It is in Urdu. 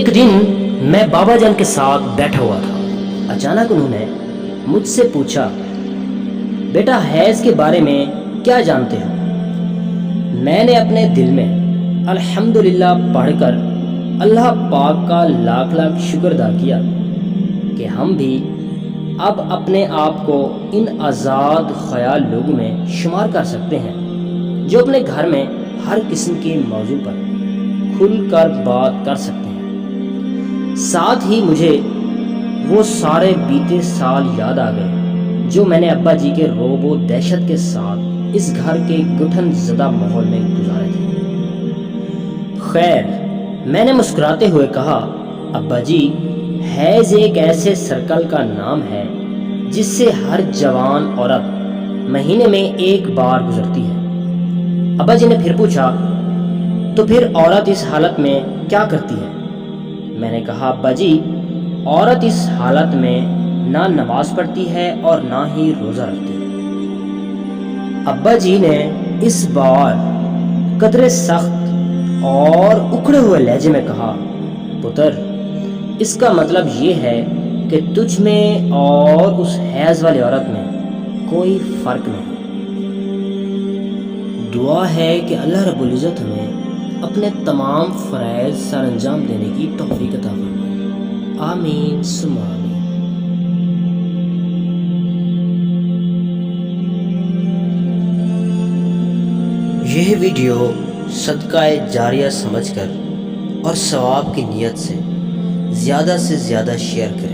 ایک دن میں بابا جان کے ساتھ بیٹھا ہوا تھا. اچانک انہوں نے مجھ سے پوچھا, بیٹا حیض کے بارے میں کیا جانتے ہو؟ میں نے اپنے دل میں الحمدللہ پڑھ کر اللہ پاک کا لاکھ لاکھ شکر ادا کیا کہ ہم بھی اب اپنے آپ کو ان آزاد خیال لوگوں میں شمار کر سکتے ہیں جو اپنے گھر میں ہر قسم کے موضوع پر کھل کر بات کر سکتے ہیں. ساتھ ہی مجھے وہ سارے بیتے سال یاد آ گئے جو میں نے ابا جی کے رعب و دہشت کے ساتھ اس گھر کے گٹھن زدہ ماحول میں گزارے تھے. خیر, میں نے مسکراتے ہوئے کہا, ابا جی, حیض ایک ایسے سرکل کا نام ہے جس سے ہر جوان عورت مہینے میں ایک بار گزرتی ہے. ابا جی نے پھر پوچھا, تو پھر عورت اس حالت میں کیا کرتی ہے؟ میں نے کہا, ابا جی, عورت اس حالت میں نہ نماز پڑھتی ہے اور نہ ہی روزہ رکھتی ہے. ابا جی نے اس بار قدرے سخت اور اکھڑے ہوئے لہجے میں کہا, پتر, اس کا مطلب یہ ہے کہ تجھ میں اور اس حیض والی عورت میں کوئی فرق نہیں. دعا ہے کہ اللہ رب العزت ہمیں اپنے تمام فرائض سر انجام دینے کی توفیق عطا فرمائے. آمین ثم آمین. یہ ویڈیو صدقہ جاریہ سمجھ کر اور ثواب کی نیت سے زیادہ شیئر کریں.